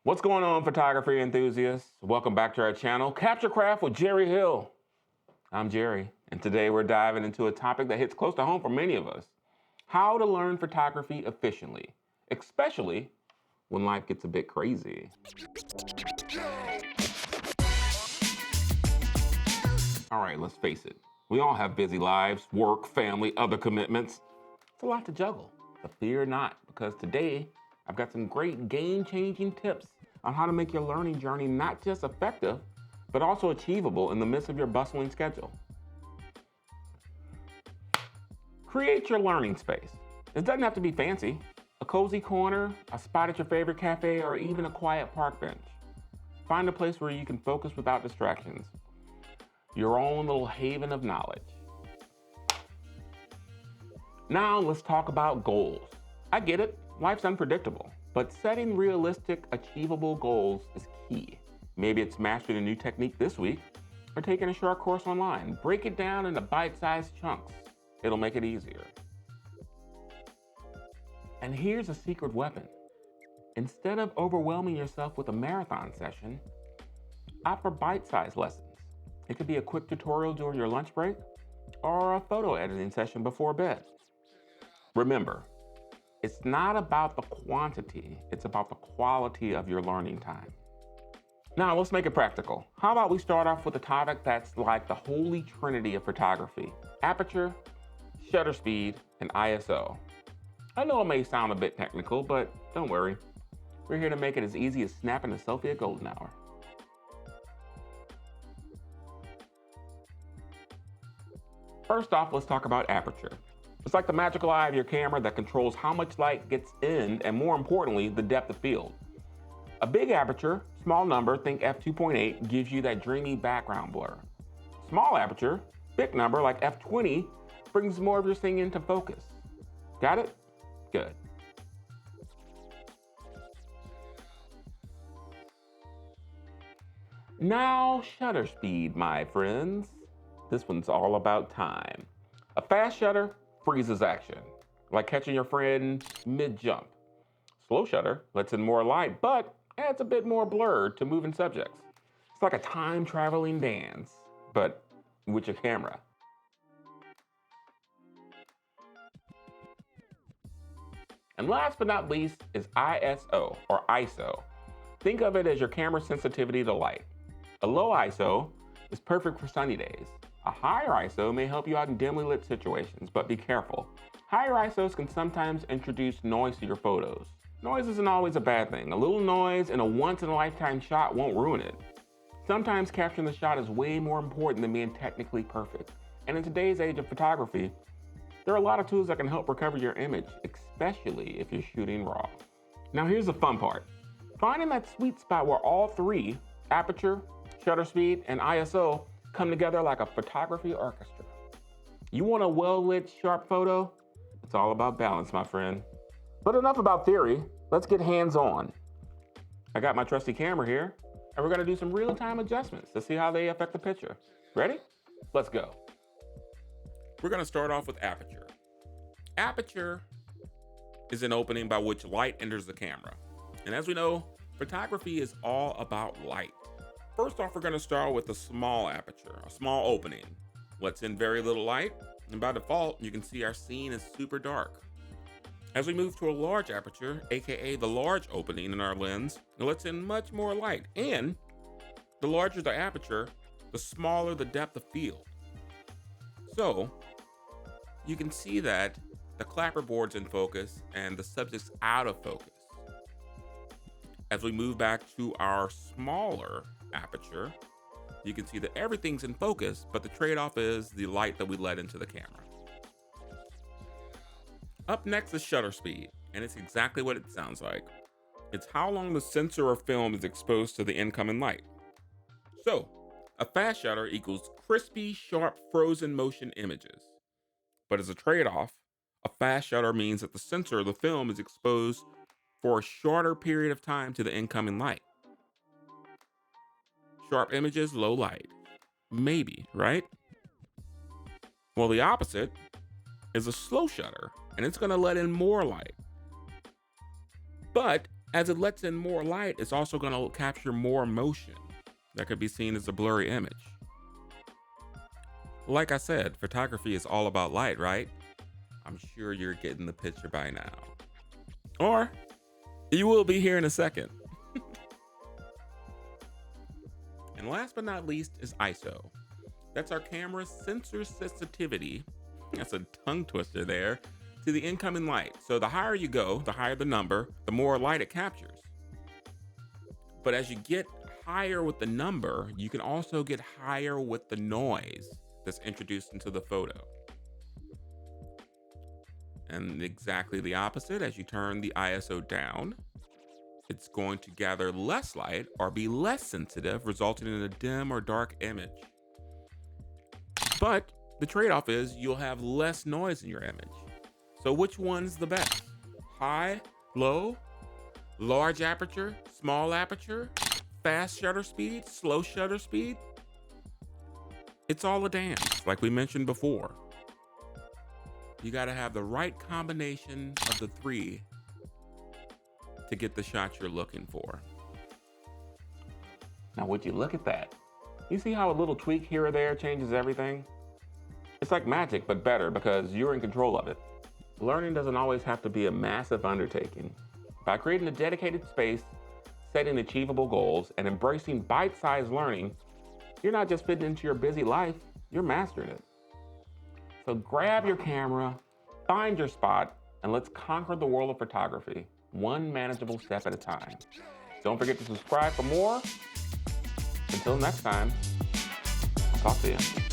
What's going on, photography enthusiasts? Welcome back to our channel, Capture Craft with Jerry Hill. I'm Jerry, and today we're diving into a topic that hits close to home for many of us: how to learn photography efficiently, especially when life gets a bit crazy. All right, let's face it. We all have busy lives, work, family, other commitments. It's a lot to juggle, but fear not, because today I've got some great game-changing tips on how to make your learning journey not just effective, but also achievable in the midst of your bustling schedule. Create your learning space. It doesn't have to be fancy. A cozy corner, a spot at your favorite cafe, or even a quiet park bench. Find a place where you can focus without distractions. Your own little haven of knowledge. Now let's talk about goals. I get it, life's unpredictable, but setting realistic, achievable goals is key. Maybe it's mastering a new technique this week, or taking a short course online. Break it down into bite-sized chunks. It'll make it easier. And here's a secret weapon. Instead of overwhelming yourself with a marathon session, opt for bite-sized lessons. It could be a quick tutorial during your lunch break, or a photo editing session before bed. Remember, it's not about the quantity, it's about the quality of your learning time. Now let's make it practical. How about we start off with a topic that's like the holy trinity of photography: aperture, shutter speed, and I.s.o. I know it may sound a bit technical, but don't worry. We're here to make it as easy as snapping a selfie at golden hour. First off, let's talk about aperture. It's like the magical eye of your camera that controls how much light gets in, and more importantly, the depth of field. A big aperture, small number, think f2.8, gives you that dreamy background blur. Small aperture, big number like f20, brings more of your scene into focus. Got it? Good. Now, shutter speed, my friends. This one's all about time. A fast shutter freezes action, like catching your friend mid-jump. Slow shutter lets in more light, but adds a bit more blur to moving subjects. It's like a time-traveling dance, but with your camera. And last but not least is I.s.o, or I.s.o. Think of it as your camera's sensitivity to light. A low I.s.o is perfect for sunny days. A higher I.s.o may help you out in dimly lit situations, but be careful. Higher I.s.os can sometimes introduce noise to your photos. Noise isn't always a bad thing. A little noise in a once-in-a-lifetime shot won't ruin it. Sometimes capturing the shot is way more important than being technically perfect. And in today's age of photography, there are a lot of tools that can help recover your image, especially if you're shooting raw. Now here's the fun part. Finding that sweet spot where all three, aperture, shutter speed, and I.s.o, come together like a photography orchestra. You want a well-lit, sharp photo? It's all about balance, my friend. But enough about theory, let's get hands-on. I got my trusty camera here, and we're gonna do some real-time adjustments to see how they affect the picture. Ready? Let's go. We're gonna start off with aperture. Aperture is an opening by which light enters the camera. And as we know, photography is all about light. First off, we're going to start with a small aperture, a small opening. Lets in very little light, and by default, you can see our scene is super dark. As we move to a large aperture, aka the large opening in our lens, it lets in much more light, and the larger the aperture, the smaller the depth of field. So, you can see that the clapperboard's in focus and the subject's out of focus. As we move back to our smaller aperture, you can see that everything's in focus, but the trade-off is the light that we let into the camera. Up next is shutter speed, and it's exactly what it sounds like. It's how long the sensor or film is exposed to the incoming light. So, a fast shutter equals crispy, sharp, frozen motion images. But as a trade-off, a fast shutter means that the sensor of the film is exposed for a shorter period of time to the incoming light. Sharp images, low light. Maybe, right? Well, the opposite is a slow shutter, and it's going to let in more light. But As it lets in more light, it's also going to capture more motion that could be seen as a blurry image. Like I said, photography is all about light, right? I'm sure you're getting the picture by now. Or you will be here in a second. And last but not least is I.s.o. That's our camera's sensor sensitivity. That's a tongue twister there. To the incoming light. So the higher you go, the higher the number, the more light it captures. But as you get higher with the number, you can also get higher with the noise that's introduced into the photo. And exactly the opposite, as you turn the I.s.o. down, it's going to gather less light or be less sensitive, resulting in a dim or dark image. But the trade-off is you'll have less noise in your image. So which one's the best? High, low, large aperture, small aperture, fast shutter speed, slow shutter speed? It's all a dance, like we mentioned before. You gotta have the right combination of the three to get the shot you're looking for. Now would you look at that? You see how a little tweak here or there changes everything? It's like magic, but better because you're in control of it. Learning doesn't always have to be a massive undertaking. By creating a dedicated space, setting achievable goals, and embracing bite-sized learning, you're not just fitting into your busy life, you're mastering it. So grab your camera, find your spot, and let's conquer the world of photography, one manageable step at a time. Don't forget to subscribe for more. Until next time, I'll talk to you.